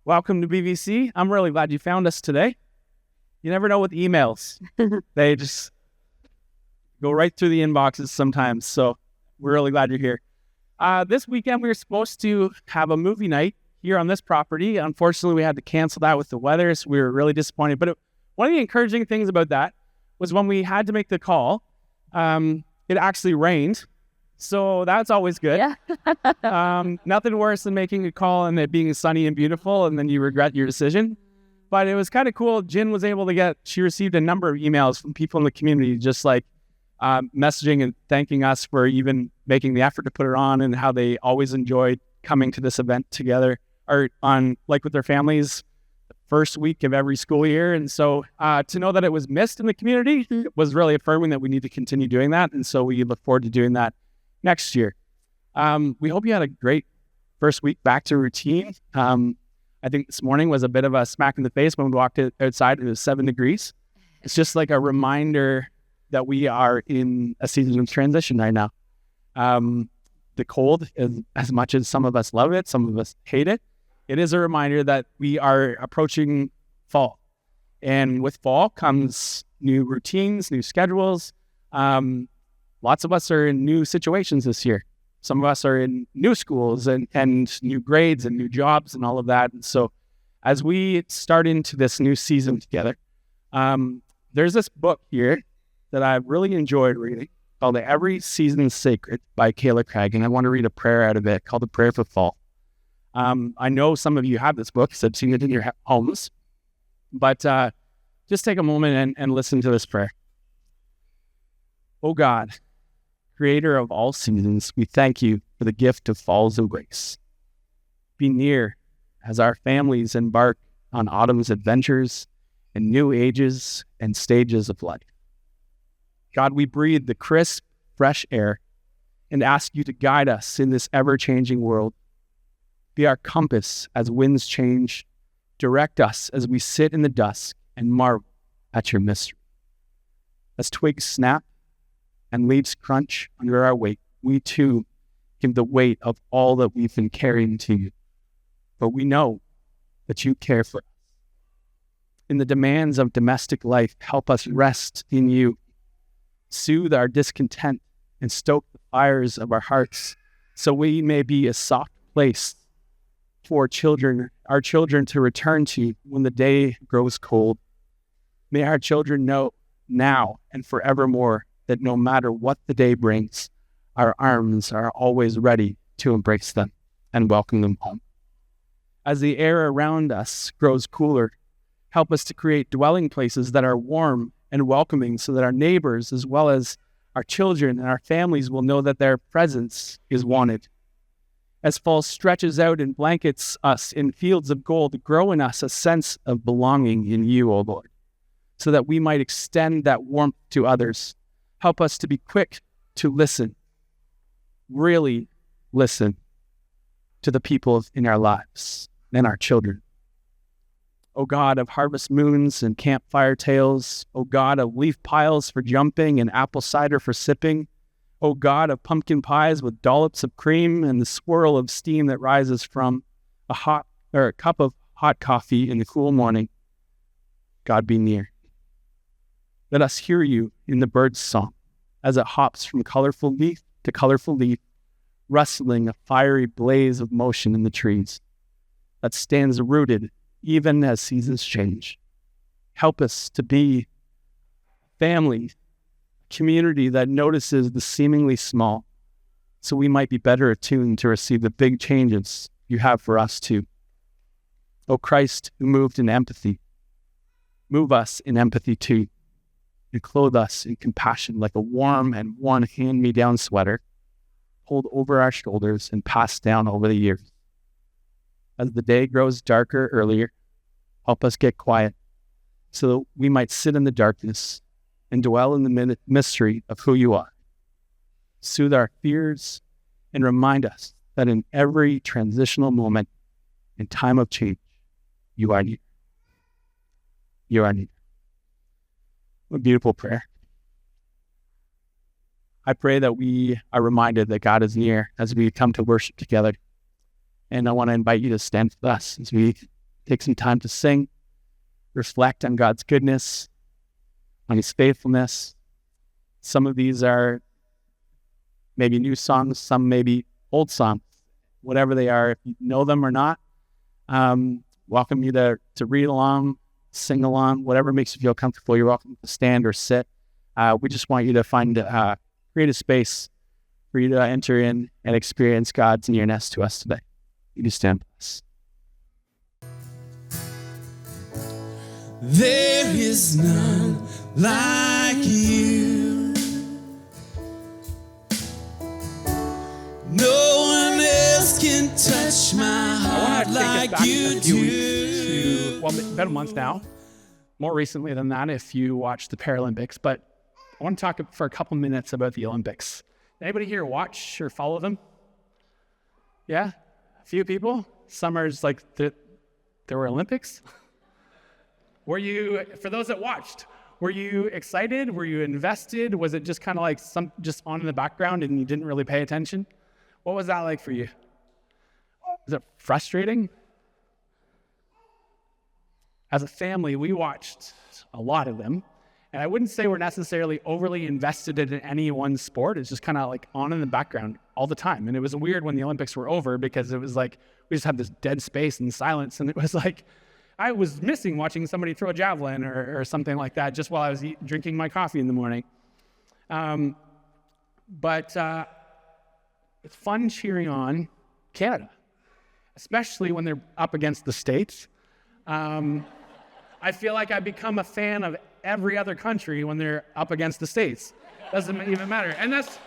Welcome to BVC. I'm really glad you found us today. You never know with emails. They just go right through the inboxes sometimes. So we're really glad you're here. This weekend, we were supposed to have a movie night here on this property. Unfortunately, we had to cancel that with the weather, so we were really disappointed. But one of the encouraging things about that was when we had to make the call, it actually rained. So that's always good. Yeah. Nothing worse than making a call and it being sunny and beautiful and then you regret your decision. But it was kind of cool. Jen was able to she received a number of emails from people in the community, just like messaging and thanking us for even making the effort to put it on, and how they always enjoyed coming to this event together or with their families the first week of every school year. And so to know that it was missed in the community was really affirming that we need to continue doing that. And so we look forward to doing that next year. We hope you had a great first week back to routine. I think this morning was a bit of a smack in the face when we walked outside. It was 7 degrees. It's just like a reminder that we are in a season of transition right now. The cold, as much as some of us love it, some of us hate it, it is a reminder that we are approaching fall. And with fall comes new routines, new schedules. Lots of us are in new situations this year. Some of us are in new schools and new grades and new jobs and all of that. And so as we start into this new season together, there's this book here that I've really enjoyed reading called Every Season Sacred by Kayla Craig. And I want to read a prayer out of it called The Prayer for Fall. I know some of you have this book because I've seen it in your homes. But just take a moment and listen to this prayer. Oh God, Creator of all seasons, we thank you for the gift of fall's embrace. Be near as our families embark on autumn's adventures and new ages and stages of life. God, we breathe the crisp, fresh air and ask you to guide us in this ever-changing world. Be our compass as winds change. Direct us as we sit in the dusk and marvel at your mystery. As twigs snap and leaves crunch under our weight, we too give the weight of all that we've been carrying to you. But we know that you care for us. In the demands of domestic life, help us rest in you. Soothe our discontent and stoke the fires of our hearts, so we may be a soft place for our children to return to when the day grows cold. May our children know now and forevermore that no matter what the day brings, our arms are always ready to embrace them and welcome them home. As the air around us grows cooler, help us to create dwelling places that are warm and welcoming so that our neighbors, as well as our children and our families, will know that their presence is wanted. As fall stretches out and blankets us in fields of gold, grow in us a sense of belonging in you, O Lord, so that we might extend that warmth to others. Help us to be quick to listen, really listen to the people in our lives and our children. O God of harvest moons and campfire tales, O God of leaf piles for jumping and apple cider for sipping, O God of pumpkin pies with dollops of cream and the swirl of steam that rises from a cup of hot coffee in the cool morning, God, be near. Let us hear you in the bird's song as it hops from colorful leaf to colorful leaf, rustling a fiery blaze of motion in the trees that stands rooted even as seasons change. Help us to be family, community that notices the seemingly small, so we might be better attuned to receive the big changes you have for us too. O Christ, who moved in empathy, move us in empathy too. You clothe us in compassion like a warm and one hand-me-down sweater, pulled over our shoulders and passed down over the years. As the day grows darker earlier, help us get quiet so that we might sit in the darkness and dwell in the mystery of who you are. Soothe our fears and remind us that in every transitional moment in time of change, you are near. You are near. What a beautiful prayer. I pray that we are reminded that God is near as we come to worship together. And I want to invite you to stand with us as we take some time to sing, reflect on God's goodness, on his faithfulness. Some of these are maybe new songs, some maybe old songs, whatever they are. If you know them or not, welcome you to read along, sing along, whatever makes you feel comfortable. You're welcome to stand or sit. We just want you to create a space for you to enter in and experience God's nearness to us today. You just stand with us. There is none like you. No one else can touch my heart like you do. About a month now. More recently than that, if you watch the Paralympics. But I want to talk for a couple minutes about the Olympics. Anybody here watch or follow them? Yeah? A few people? Summer's like there were Olympics? Were you, for those that watched, were you excited? Were you invested? Was it just kind of like just on in the background and you didn't really pay attention? What was that like for you? Was it frustrating? As a family, we watched a lot of them. And I wouldn't say we're necessarily overly invested in any one sport. It's just kind of like on in the background all the time. And it was weird when the Olympics were over because it was like we just had this dead space and silence. And it was like I was missing watching somebody throw a javelin or something like that just while I was drinking my coffee in the morning. But it's fun cheering on Canada, especially when they're up against the States. I feel like I become a fan of every other country when they're up against the States. Doesn't even matter. And that's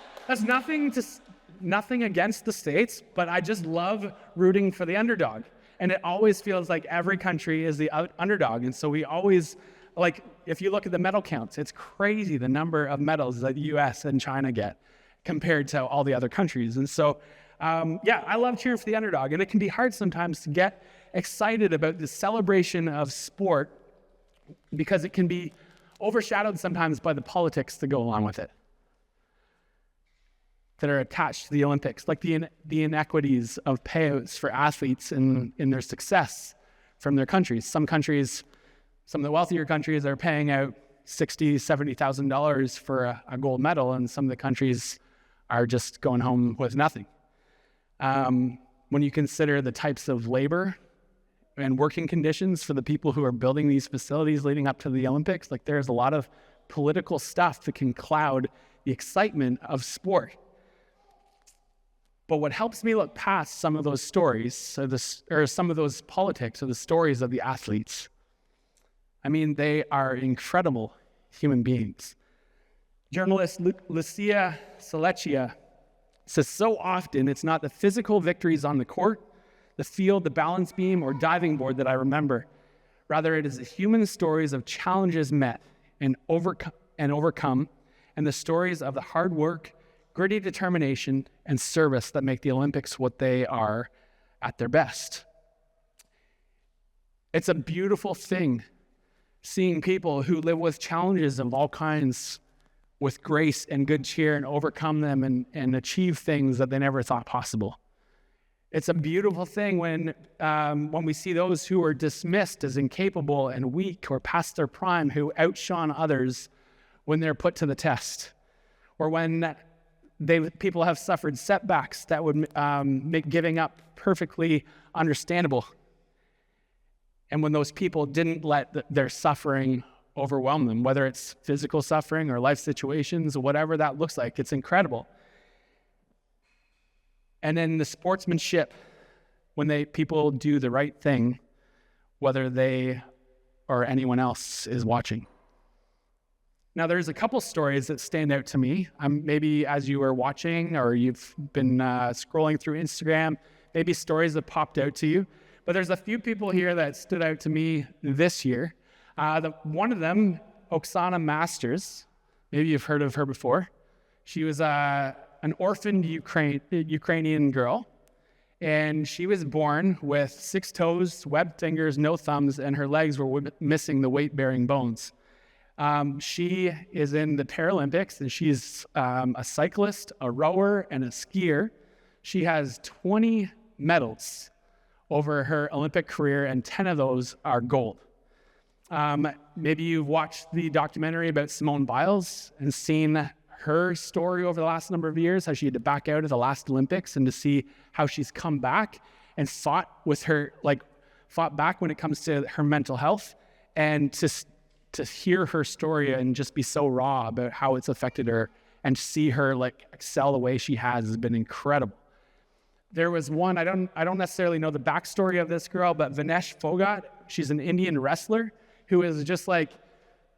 nothing against the States, but I just love rooting for the underdog. And it always feels like every country is the underdog. And so we always, like, if you look at the medal counts, it's crazy the number of medals that the US and China get compared to all the other countries. And so, I love cheering for the underdog. And it can be hard sometimes to get excited about the celebration of sport because it can be overshadowed sometimes by the politics that go along with it, that are attached to the Olympics, like the inequities of payouts for athletes in their success from their countries. Some of the wealthier countries are paying out $60,000, $70,000 for a gold medal, and some of the countries are just going home with nothing. When you consider the types of labor and working conditions for the people who are building these facilities leading up to the Olympics, like there's a lot of political stuff that can cloud the excitement of sport. But what helps me look past some of those stories, or some of those politics, or the stories of the athletes, I mean, they are incredible human beings. Journalist Lucia Salecchia says so often it's not the physical victories on the court, the field, the balance beam, or diving board that I remember. Rather, it is the human stories of challenges met and overcome, and the stories of the hard work, gritty determination, and service that make the Olympics what they are at their best. It's a beautiful thing seeing people who live with challenges of all kinds with grace and good cheer and overcome them and achieve things that they never thought possible. It's a beautiful thing when we see those who are dismissed as incapable and weak or past their prime, who outshone others when they're put to the test, or when people have suffered setbacks that would make giving up perfectly understandable. And when those people didn't let their suffering overwhelm them, whether it's physical suffering or life situations or whatever that looks like, it's incredible. And then the sportsmanship, when people do the right thing, whether they or anyone else is watching. Now, there's a couple stories that stand out to me. Maybe as you were watching or you've been scrolling through Instagram, maybe stories that popped out to you. But there's a few people here that stood out to me this year. One of them, Oksana Masters, maybe you've heard of her before. She was an orphaned Ukrainian girl, and she was born with 6 toes, webbed fingers, no thumbs, and her legs were missing the weight-bearing bones. She is in the Paralympics, and she's a cyclist, a rower, and a skier. She has 20 medals over her Olympic career, and 10 of those are gold. Maybe you've watched the documentary about Simone Biles and seen her story over the last number of years, how she had to back out of the last Olympics, and to see how she's come back and fought back when it comes to her mental health, and to hear her story and just be so raw about how it's affected her and see her excel the way she has been incredible. There was one, I don't necessarily know the backstory of this girl, but Vinesh Phogat, she's an Indian wrestler who is just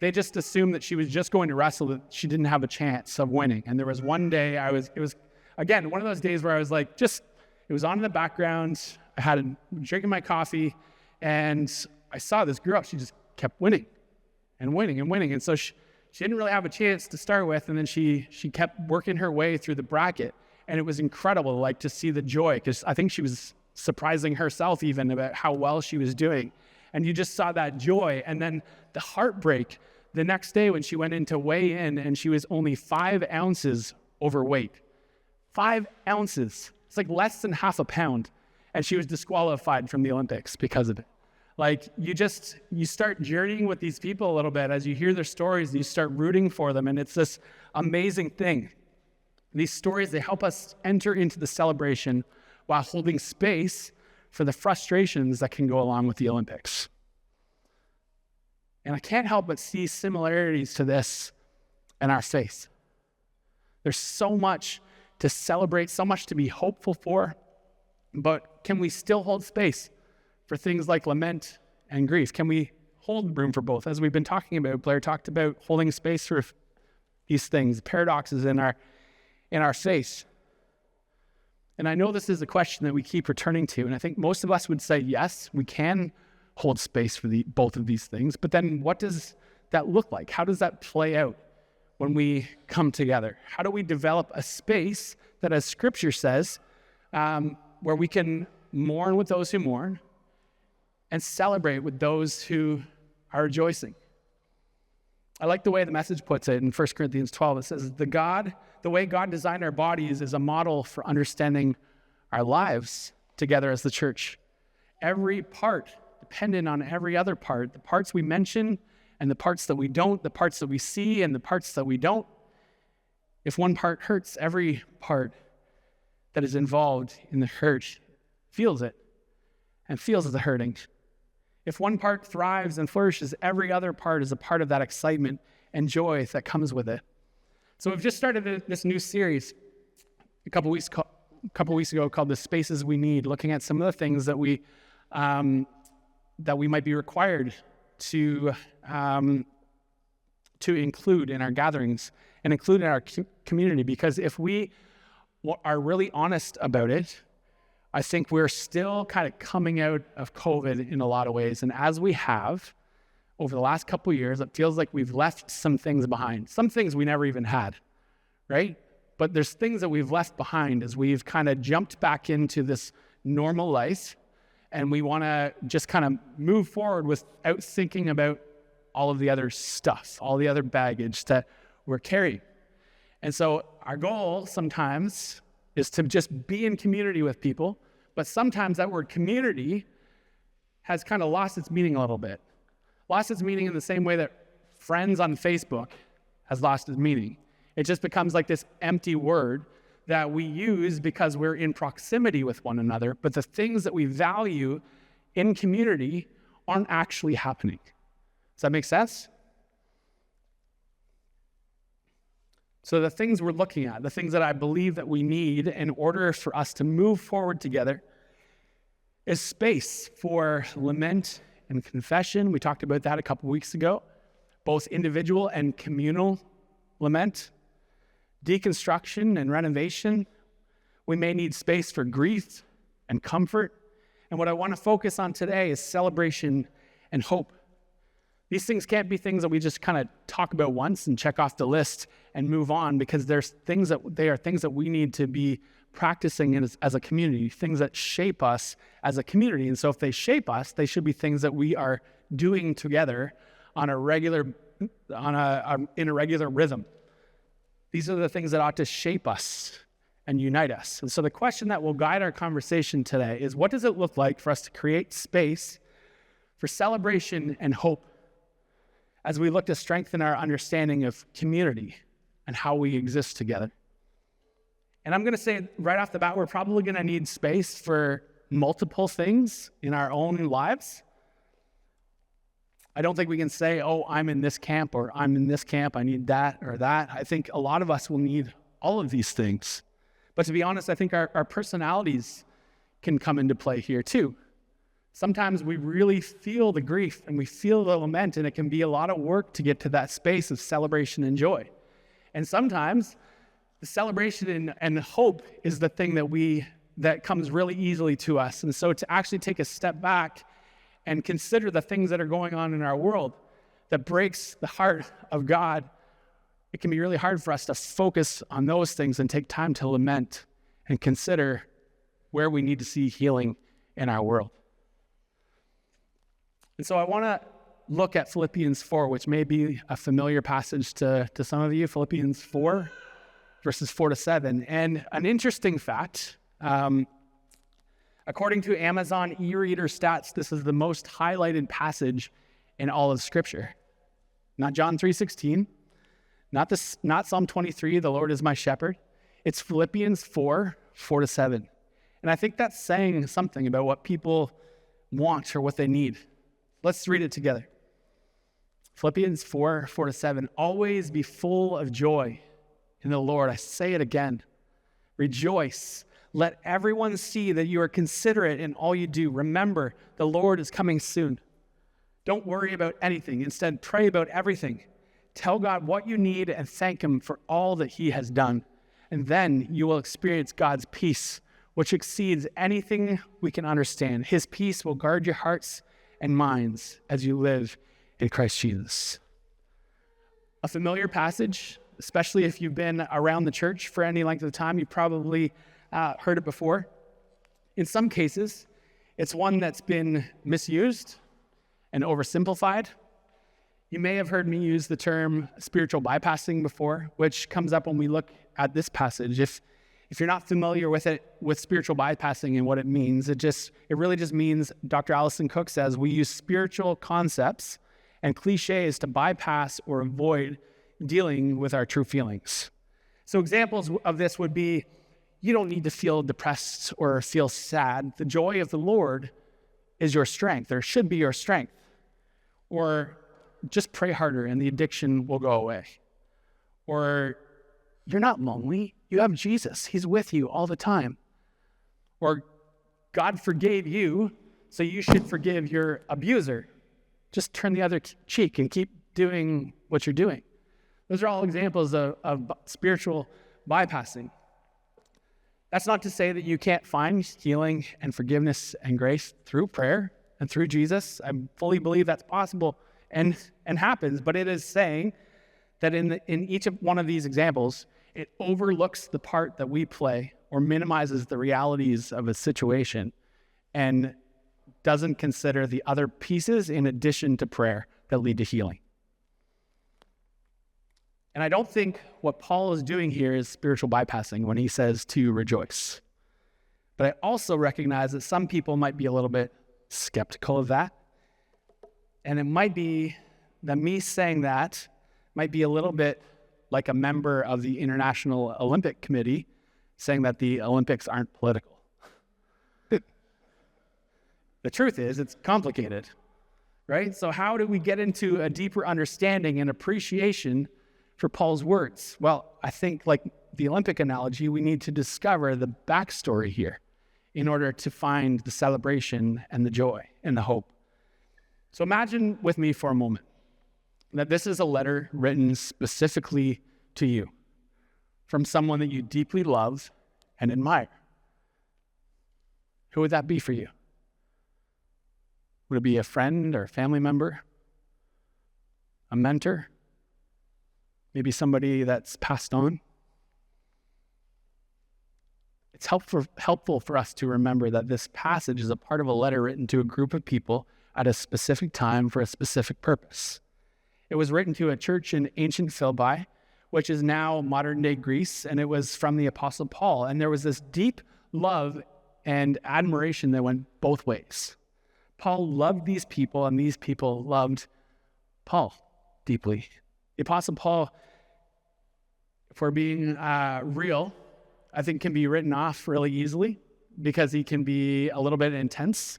they just assumed that she was just going to wrestle, that she didn't have a chance of winning. And there was one day it was again, one of those days where I was it was on in the background. I had drinking my coffee, and I saw this girl. She just kept winning and winning and winning. And so she didn't really have a chance to start with. And then she kept working her way through the bracket. And it was incredible, to see the joy, because I think she was surprising herself even about how well she was doing. And you just saw that joy. And then the heartbreak the next day when she went in to weigh in, and she was only 5 ounces overweight. 5 ounces. It's less than half a pound. And she was disqualified from the Olympics because of it. You start journeying with these people a little bit as you hear their stories, and you start rooting for them. And it's this amazing thing. These stories, they help us enter into the celebration while holding space for the frustrations that can go along with the Olympics. And I can't help but see similarities to this in our faith. There's so much to celebrate, so much to be hopeful for, but can we still hold space for things like lament and grief? Can we hold room for both? As we've been talking about, Blair talked about holding space for these things, paradoxes in our faith. And I know this is a question that we keep returning to, and I think most of us would say, yes, we can hold space for both of these things, but then what does that look like? How does that play out when we come together? How do we develop a space that, as Scripture says, where we can mourn with those who mourn and celebrate with those who are rejoicing? I like the way the Message puts it in 1 Corinthians 12. It says, the way God designed our bodies is a model for understanding our lives together as the church. Every part dependent on every other part, the parts we mention and the parts that we don't, the parts that we see and the parts that we don't. If one part hurts, every part that is involved in the hurt feels it and feels the hurting. If one part thrives and flourishes, every other part is a part of that excitement and joy that comes with it. So we've just started this new series a couple weeks ago called "The Spaces We Need," looking at some of the things that we might be required to include in our gatherings and include in our community. Because if we are really honest about it, I think we're still kind of coming out of COVID in a lot of ways. And as we have over the last couple of years, it feels like we've left some things behind. Some things we never even had, right? But there's things that we've left behind as we've kind of jumped back into this normal life. And we want to just kind of move forward without thinking about all of the other stuff, all the other baggage that we're carrying. And so our goal sometimes is to just be in community with people, but sometimes that word community has kind of lost its meaning a little bit. Lost its meaning in the same way that friends on Facebook has lost its meaning. It just becomes like this empty word that we use because we're in proximity with one another, but the things that we value in community aren't actually happening. Does that make sense? So the things we're looking at, the things that I believe that we need in order for us to move forward together, is space for lament and confession. We talked about that a couple weeks ago, both individual and communal lament, deconstruction and renovation. We may need space for grief and comfort. And what I want to focus on today is celebration and hope. These things can't be things that we just kind of talk about once and check off the list and move on, because they are things that we need to be practicing as a community, things that shape us as a community. And so if they shape us, they should be things that we are doing together in a regular rhythm. These are the things that ought to shape us and unite us. And so the question that will guide our conversation today is, what does it look like for us to create space for celebration and hope as we look to strengthen our understanding of community and how we exist together? And I'm going to say right off the bat, we're probably going to need space for multiple things in our own lives. I don't think we can say, oh, I'm in this camp or I'm in this camp, I need that or that. I think a lot of us will need all of these things. But to be honest, I think our personalities can come into play here too. Sometimes we really feel the grief and we feel the lament, and it can be a lot of work to get to that space of celebration and joy. And sometimes the celebration and hope is the thing that comes really easily to us. And so to actually take a step back and consider the things that are going on in our world that breaks the heart of God, it can be really hard for us to focus on those things and take time to lament and consider where we need to see healing in our world. And so I want to look at Philippians 4, which may be a familiar passage to some of you, Philippians 4, verses 4-7. And an interesting fact, according to Amazon e-reader stats, this is the most highlighted passage in all of Scripture. Not John 3:16, not Psalm 23, the Lord is my shepherd. It's Philippians 4, 4-7. And I think that's saying something about what people want or what they need. Let's read it together. Philippians 4, 4-7. Always be full of joy in the Lord. I say it again. Rejoice. Let everyone see that you are considerate in all you do. Remember, the Lord is coming soon. Don't worry about anything. Instead, pray about everything. Tell God what you need and thank Him for all that He has done. And then you will experience God's peace, which exceeds anything we can understand. His peace will guard your hearts and minds as you live in Christ Jesus. A familiar passage, especially if you've been around the church for any length of time. You've probably heard it before. In some cases, it's one that's been misused and oversimplified. You may have heard me use the term spiritual bypassing before, which comes up when we look at this passage. If you're not familiar with it, with spiritual bypassing and what it means, it really just means, Dr. Allison Cook says, we use spiritual concepts and cliches to bypass or avoid dealing with our true feelings. So examples of this would be, you don't need to feel depressed or feel sad. The joy of the Lord is your strength, or should be your strength. Or just pray harder and the addiction will go away. Or you're not lonely. You have Jesus. He's with you all the time. Or God forgave you, so you should forgive your abuser. Just turn the other cheek and keep doing what you're doing. Those are all examples of spiritual bypassing. That's not to say that you can't find healing and forgiveness and grace through prayer and through Jesus. I fully believe that's possible and happens, but it is saying that in each of one of these examples, it overlooks the part that we play or minimizes the realities of a situation and doesn't consider the other pieces in addition to prayer that lead to healing. And I don't think what Paul is doing here is spiritual bypassing when he says to rejoice. But I also recognize that some people might be a little bit skeptical of that. And it might be that me saying that might be a little bit like a member of the International Olympic Committee saying that the Olympics aren't political. The truth is, it's complicated, right? So how do we get into a deeper understanding and appreciation for Paul's words? Well, I think like the Olympic analogy, we need to discover the backstory here in order to find the celebration and the joy and the hope. So imagine with me for a moment that this is a letter written specifically to you from someone that you deeply love and admire. Who would that be for you? Would it be a friend or a family member? A mentor? Maybe somebody that's passed on? It's helpful for us to remember that this passage is a part of a letter written to a group of people at a specific time for a specific purpose. It was written to a church in ancient Philippi which is now modern-day Greece, and it was from the Apostle Paul. And there was this deep love and admiration that went both ways. Paul loved these people, and these people loved Paul deeply. The Apostle Paul, for being real, I think can be written off really easily because he can be a little bit intense.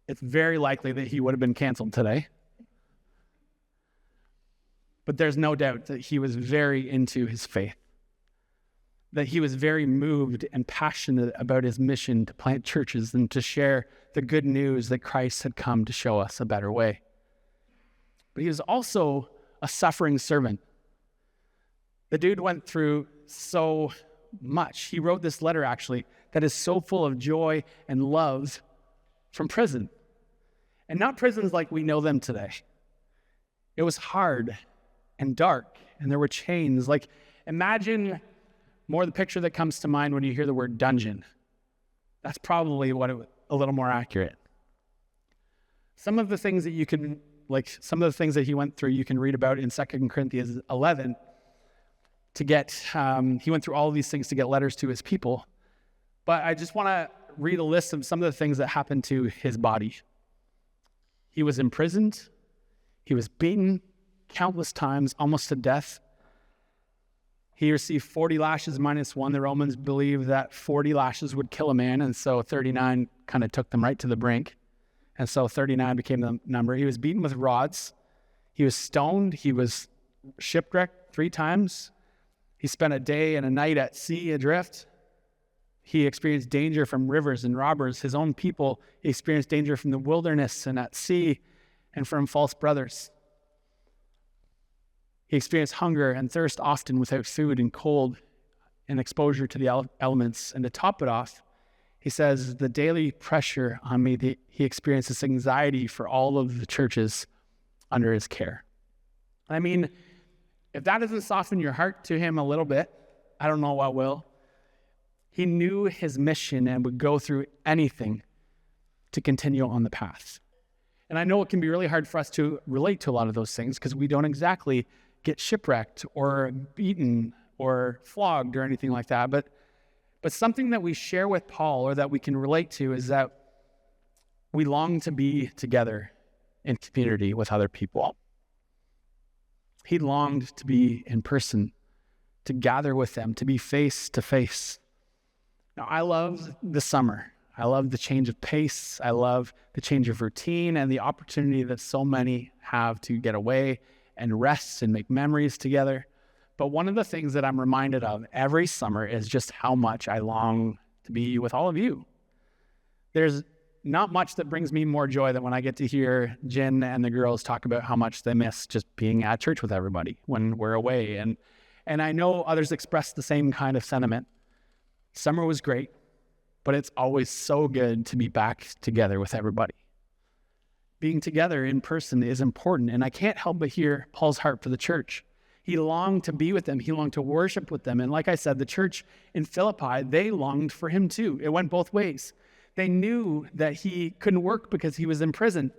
It's very likely that he would have been canceled today. But there's no doubt that he was very into his faith, that he was very moved and passionate about his mission to plant churches and to share the good news that Christ had come to show us a better way. But he was also a suffering servant. The dude went through so much. He wrote this letter, actually, that is so full of joy and love from prison. And not prisons like we know them today. It was hard and dark, and there were chains. Like, imagine more the picture that comes to mind when you hear the word dungeon. That's probably a little more accurate. Some of the things that he went through, you can read about in 2 Corinthians 11 he went through all of these things to get letters to his people. But I just want to read a list of some of the things that happened to his body. He was imprisoned. He was beaten countless times, almost to death. He received 40 lashes minus one. The Romans believed that 40 lashes would kill a man, and so 39 kind of took them right to the brink. And so 39 became the number. He was beaten with rods. He was stoned. He was shipwrecked 3 times. He spent a day and a night at sea adrift. He experienced danger from rivers and robbers, his own people. He experienced danger from the wilderness and at sea and from false brothers. He experienced hunger and thirst often without food and cold and exposure to the elements. And to top it off, he says, the daily pressure on me, he experienced this anxiety for all of the churches under his care. I mean, if that doesn't soften your heart to him a little bit, I don't know what will. He knew his mission and would go through anything to continue on the path. And I know it can be really hard for us to relate to a lot of those things because we don't exactly get shipwrecked or beaten or flogged or anything like that. But something that we share with Paul or that we can relate to is that we long to be together in community with other people. He longed to be in person, to gather with them, to be face to face. Now, I love the summer. I love the change of pace. I love the change of routine and the opportunity that so many have to get away and rest and make memories together. But one of the things that I'm reminded of every summer is just how much I long to be with all of you. There's not much that brings me more joy than when I get to hear Jen and the girls talk about how much they miss just being at church with everybody when we're away. And I know others express the same kind of sentiment. Summer was great, but it's always so good to be back together with everybody. Being together in person is important, and I can't help but hear Paul's heart for the church. He longed to be with them. He longed to worship with them. And like I said, the church in Philippi, they longed for him too. It went both ways. They knew that he couldn't work because he was in prison.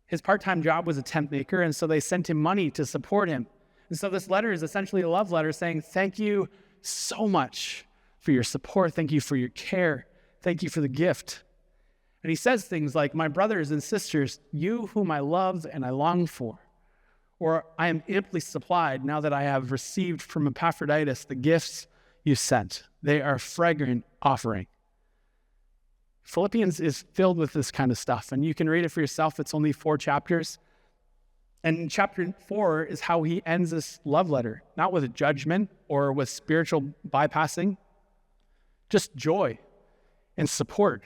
His part-time job was a tent maker, and so they sent him money to support him. And so this letter is essentially a love letter saying, thank you so much for your support. Thank you for your care. Thank you for the gift. And he says things like, my brothers and sisters, you whom I love and I long for, or I am amply supplied now that I have received from Epaphroditus the gifts you sent. They are a fragrant offering. Philippians is filled with this kind of stuff, and you can read it for yourself. It's only 4 chapters. And chapter 4 is how he ends this love letter, not with judgment or with spiritual bypassing, just joy and support.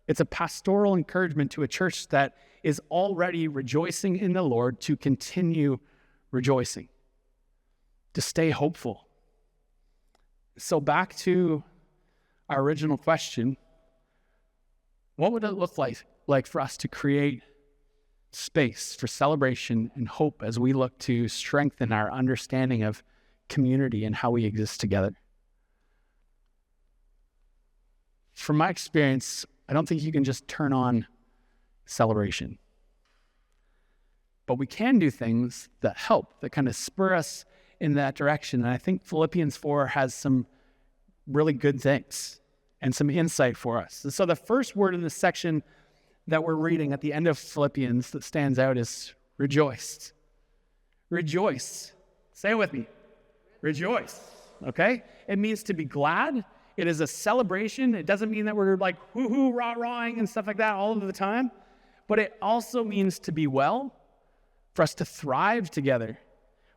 It's a pastoral encouragement to a church that is already rejoicing in the Lord to continue rejoicing, to stay hopeful. So back to our original question, what would it look like for us to create space for celebration and hope as we look to strengthen our understanding of community and how we exist together? From my experience, I don't think you can just turn on celebration. but we can do things that help, that kind of spur us in that direction. And I think Philippians 4 has some really good things and some insight for us. And so the first word in this section that we're reading at the end of Philippians that stands out is rejoice. Rejoice. Say it with me. Rejoice. Okay? It means to be glad. It is a celebration. It doesn't mean that we're like hoo-hoo, rah-rahing and stuff like that all of the time. But it also means to be well, for us to thrive together,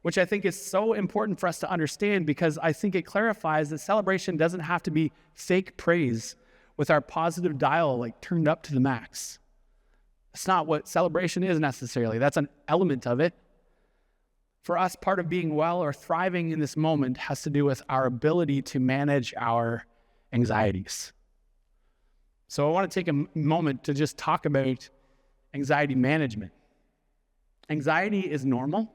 which I think is so important for us to understand, because I think it clarifies that celebration doesn't have to be fake praise with our positive dial like turned up to the max. It's not what celebration is necessarily. That's an element of it. For us, part of being well or thriving in this moment has to do with our ability to manage our anxieties. So I want to take a moment to just talk about anxiety management. Anxiety is normal,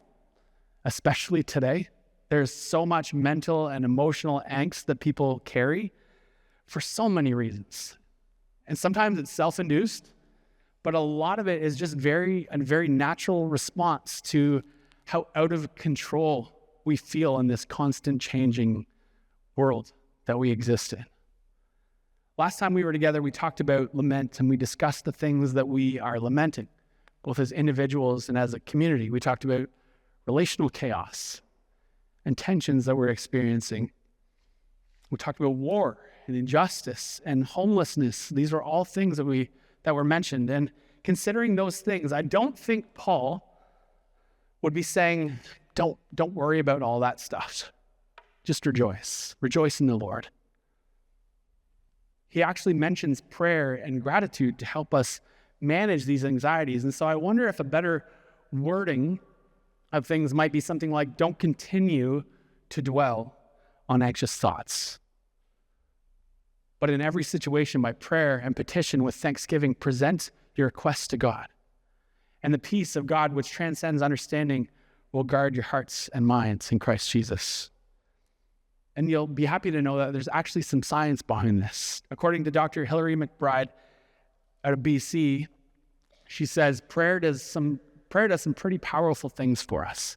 especially today. There's so much mental and emotional angst that people carry for so many reasons. And sometimes it's self-induced, but a lot of it is just a very natural response to how out of control we feel in this constant changing world that we exist in. Last time we were together, we talked about lament, and we discussed the things that we are lamenting, both as individuals and as a community. We talked about relational chaos and tensions that we're experiencing. We talked about war and injustice and homelessness. These are all things that were mentioned. And considering those things, I don't think Paul would be saying, don't worry about all that stuff. Just rejoice. Rejoice in the Lord. He actually mentions prayer and gratitude to help us manage these anxieties. And so I wonder if a better wording of things might be something like, don't continue to dwell on anxious thoughts, but in every situation, by prayer and petition with thanksgiving, present your requests to God. And the peace of God, which transcends understanding, will guard your hearts and minds in Christ Jesus. And you'll be happy to know that there's actually some science behind this. According to Dr. Hilary McBride out of BC, she says prayer does some pretty powerful things for us.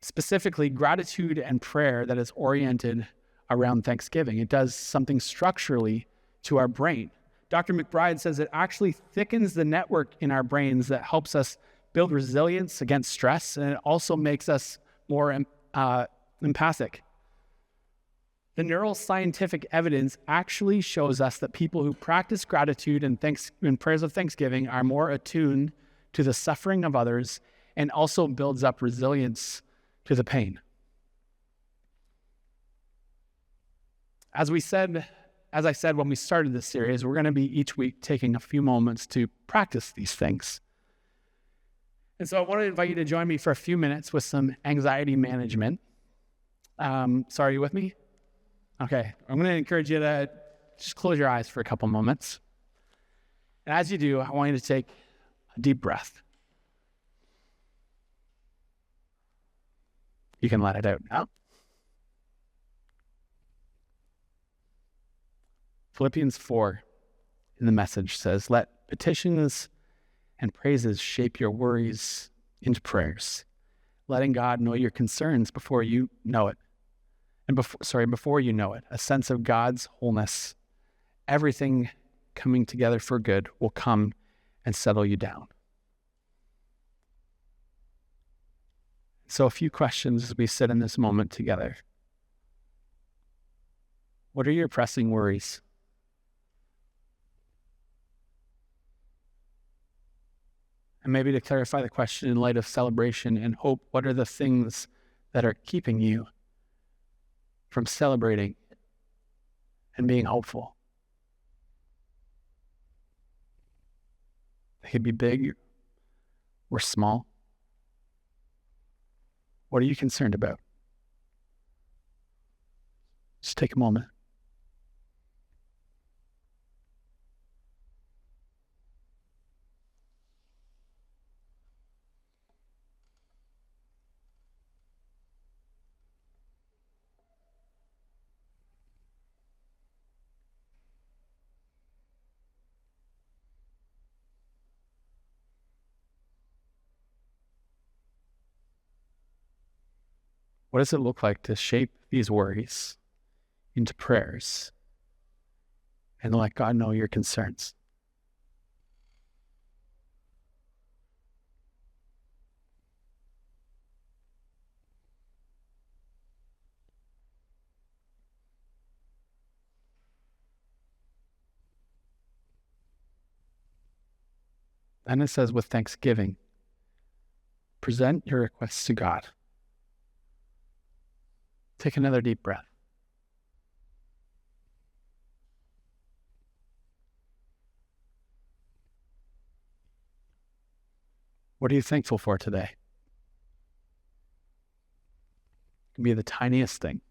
Specifically, gratitude and prayer that is oriented around thanksgiving. It does something structurally to our brain. Dr. McBride says it actually thickens the network in our brains that helps us build resilience against stress, and it also makes us more empathic. The neuroscientific evidence actually shows us that people who practice gratitude and prayers of thanksgiving are more attuned to the suffering of others, and also builds up resilience to the pain. As I said when we started this series, we're going to be each week taking a few moments to practice these things. And so I want to invite you to join me for a few minutes with some anxiety management. So are you with me? Okay, I'm going to encourage you to just close your eyes for a couple moments. And as you do, I want you to take a deep breath. You can let it out now. Philippians 4 in the Message says, let petitions and praises shape your worries into prayers, letting God know your concerns before you know it. Before you know it, a sense of God's wholeness, everything coming together for good will come and settle you down. So a few questions as we sit in this moment together. What are your pressing worries? And maybe to clarify the question in light of celebration and hope, what are the things that are keeping you from celebrating and being hopeful? They could be big or small. What are you concerned about? Just take a moment. What does it look like to shape these worries into prayers and let God know your concerns? Then it says, with thanksgiving, present your requests to God. Take another deep breath. What are you thankful for today? It can be the tiniest thing.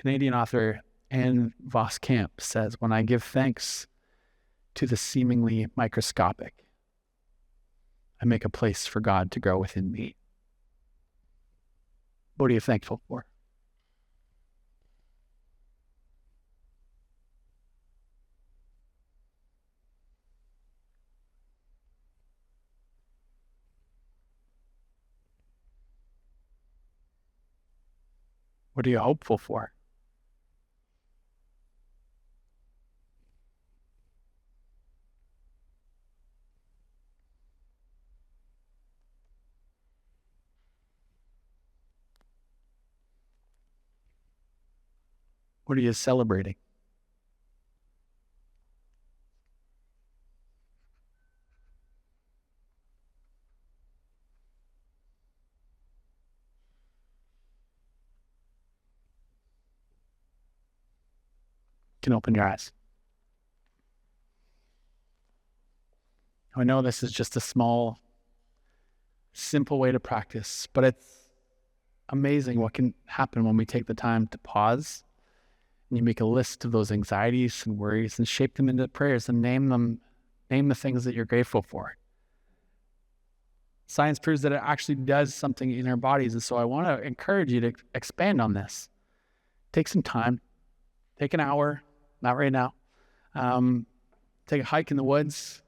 Canadian author Anne Voskamp says, when I give thanks to the seemingly microscopic, I make a place for God to grow within me. What are you thankful for? What are you hopeful for? What are you celebrating? You can open your eyes. I know this is just a small, simple way to practice, but it's amazing what can happen when we take the time to pause and you make a list of those anxieties and worries and shape them into prayers and name the things that you're grateful for. Science proves that it actually does something in our bodies, and so I want to encourage you to expand on this. Take some time. Take an hour, not right now. Take a hike in the woods.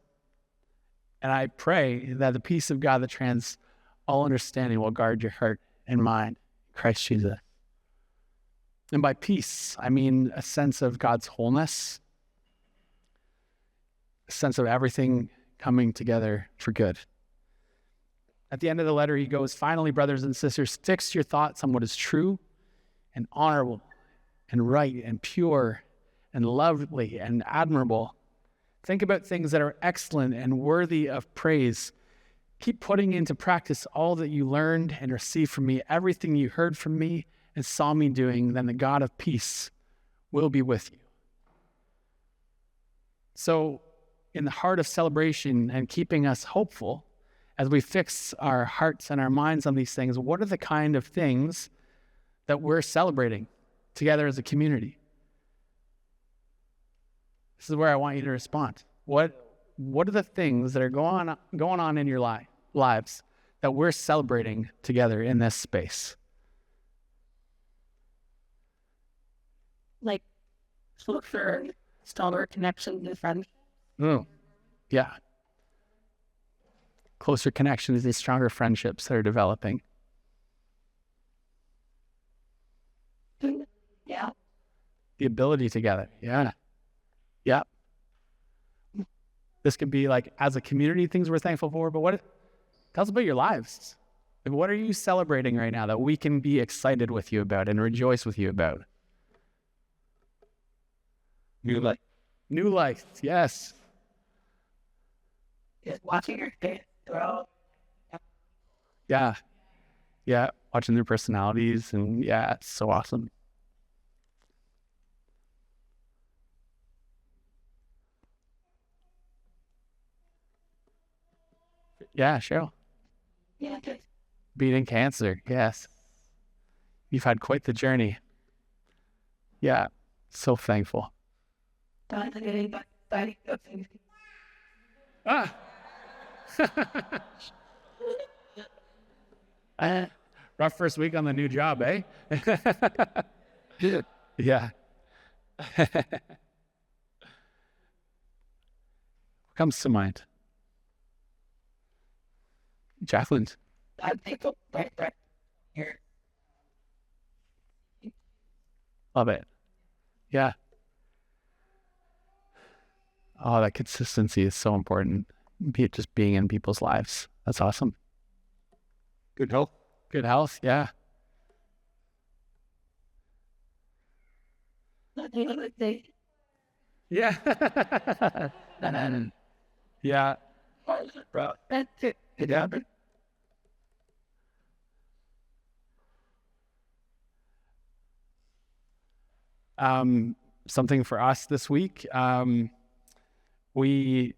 And I pray that the peace of God that transcends all understanding will guard your heart and mind in Christ Jesus. And by peace, I mean a sense of God's wholeness, a sense of everything coming together for good. At the end of the letter, he goes, finally, brothers and sisters, fix your thoughts on what is true and honorable and right and pure and lovely and admirable. Think about things that are excellent and worthy of praise. Keep putting into practice all that you learned and received from me, everything you heard from me and saw me doing, then the God of peace will be with you. So, in the heart of celebration and keeping us hopeful, as we fix our hearts and our minds on these things, what are the kind of things that we're celebrating together as a community? This is where I want you to respond. What are the things that are going on in your lives that we're celebrating together in this space? Like, look for stronger connections with friends. Yeah. Closer connections and stronger friendships that are developing. Yeah. The ability together. Yeah. Yeah. This could be like, as a community, things we're thankful for, but tell us about your lives. Like, what are you celebrating right now that we can be excited with you about and rejoice with you about? New life. Yes. Just watching your kids grow. Yeah. Yeah. Watching their personalities, and yeah, it's so awesome. Yeah, Cheryl. Yeah. Beating cancer. Yes. You've had quite the journey. Yeah. So thankful. Ah. Rough first week on the new job, eh? Yeah. What comes to mind? Jacqueline. I think right here. Love it. Yeah. Oh, that consistency is so important. Just being in people's lives. That's awesome. Good health. Good health. Yeah. Yeah. Yeah. That's it. It happened. Something for us this week. We,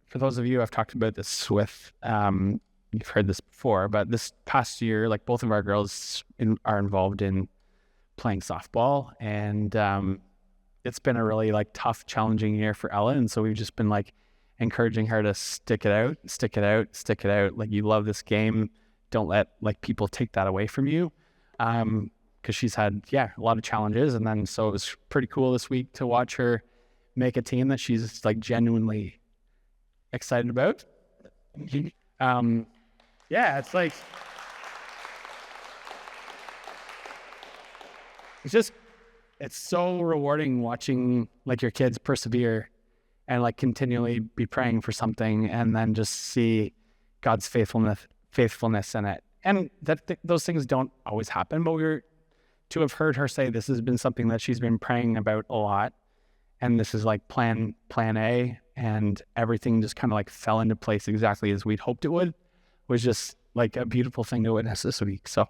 for those of you, I've talked about this with, you've heard this before, but this past year, like both of our girls are involved in playing softball, and it's been a really like tough, challenging year for Ella, and so we've just been like encouraging her to stick it out. Like, you love this game, don't let like people take that away from you, because she's had a lot of challenges, and then so it was pretty cool this week to watch her make a team that she's like genuinely excited about. It's like it's so rewarding watching like your kids persevere and like continually be praying for something, and then just see God's faithfulness in it. And those things don't always happen, but to have heard her say this has been something that she's been praying about a lot, and this is like plan A, and everything just kind of like fell into place exactly as we'd hoped it would, was just like a beautiful thing to witness this week. So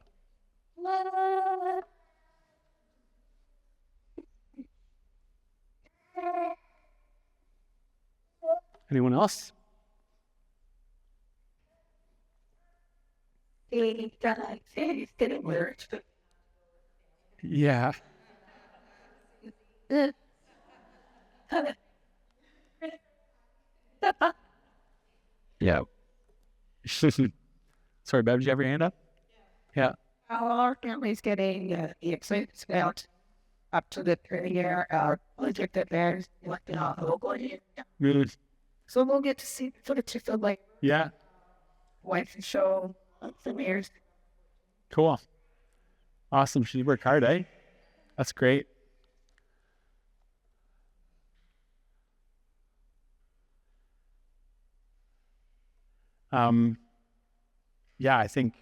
anyone else? Yeah. Yeah. Sorry, Bev, did you have your hand up? Yeah. Our family's getting the excitement out up to the year. Our project that there's elected on locally. Good. So we'll get to see sort of just like Yeah. wife and show some years. Cool. Awesome. She worked hard, eh? That's great. I think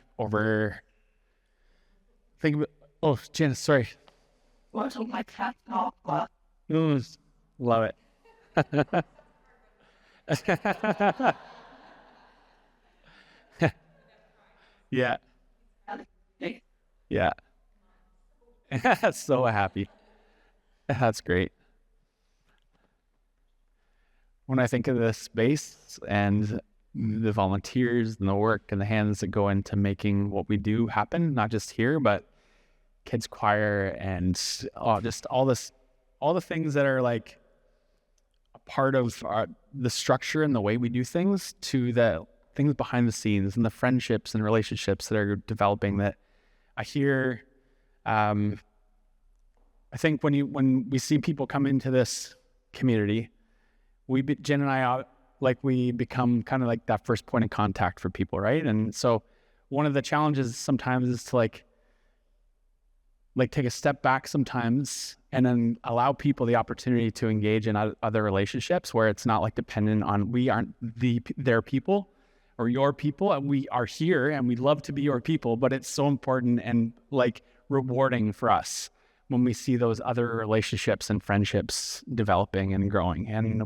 Janice, sorry. Wasn't like that. No, Love it. Yeah. Yeah. So happy. That's great. When I think of this space and the volunteers and the work and the hands that go into making what we do happen, not just here, but kids choir and just all the things that are like a part of the structure and the way we do things, to the things behind the scenes and the friendships and relationships that are developing, that I hear. I think when we see people come into this community, Jen and I, we become kind of like that first point of contact for people, right? And so one of the challenges sometimes is to like take a step back sometimes, and then allow people the opportunity to engage in other relationships where it's not like dependent on, we aren't their people or your people, and we are here and we'd love to be your people, but it's so important and like rewarding for us when we see those other relationships and friendships developing and growing. And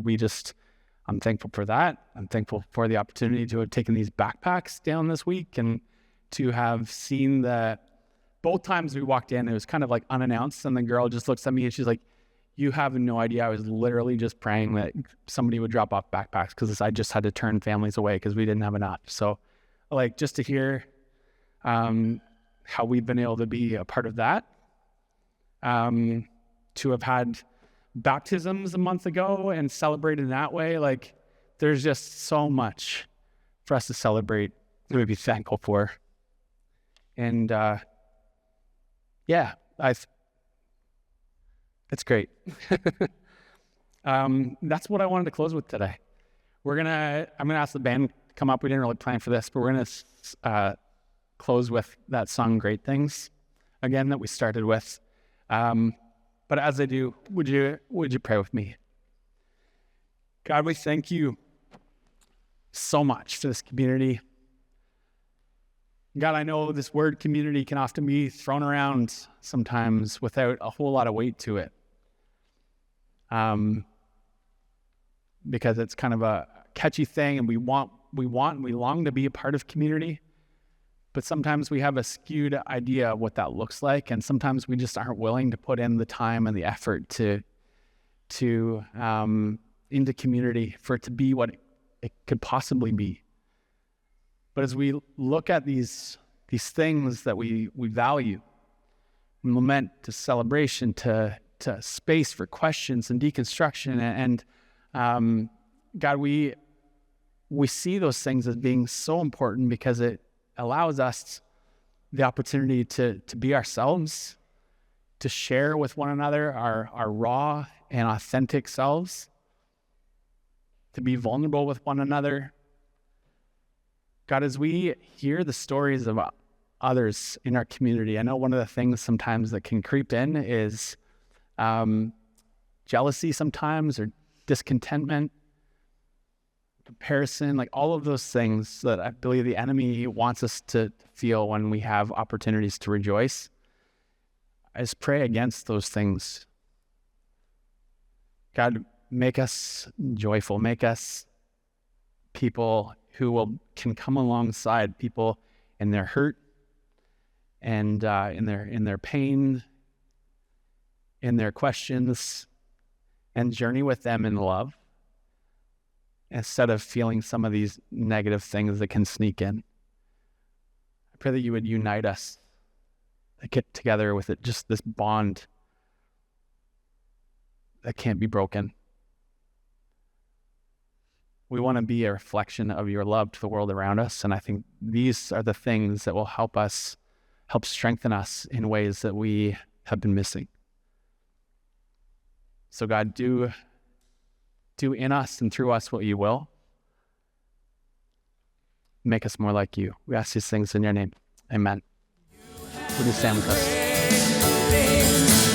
I'm thankful for that. I'm thankful for the opportunity to have taken these backpacks down this week, and to have seen both times we walked in, it was kind of like unannounced, and the girl just looks at me and she's like, "You have no idea. I was literally just praying that somebody would drop off backpacks, because I just had to turn families away because we didn't have enough." So like, just to hear how we've been able to be a part of that, to have had baptisms a month ago and celebrated in that way, like there's just so much for us to celebrate and to be thankful for. And it's great. That's what I wanted to close with today. I'm gonna ask the band to come up. We didn't really plan for this, but we're gonna close with that song "Great Things" again that we started with. But as I do, would you pray with me? God, we thank you so much for this community. God, I know this word community can often be thrown around sometimes without a whole lot of weight to it. Because it's kind of a catchy thing, and we long to be a part of community, but sometimes we have a skewed idea of what that looks like, and sometimes we just aren't willing to put in the time and the effort to into community for it to be what it could possibly be. But as we look at these things that we value, from lament to celebration to space for questions and deconstruction, and God, we see those things as being so important because it allows us the opportunity to be ourselves, to share with one another our raw and authentic selves, to be vulnerable with one another. God, as we hear the stories of others in our community, I know one of the things sometimes that can creep in is jealousy sometimes, or discontentment, comparison, like all of those things that I believe the enemy wants us to feel when we have opportunities to rejoice. I just pray against those things. God, make us joyful, make us people who can come alongside people in their hurt and in their pain, in their questions, and journey with them in love, instead of feeling some of these negative things that can sneak in. I pray that you would unite us, that get together with it, just this bond that can't be broken. We want to be a reflection of your love to the world around us, and I think these are the things that will help strengthen us in ways that we have been missing. So God, do in us and through us what you will. Make us more like you. We ask these things in your name. Amen. Would you stand with us?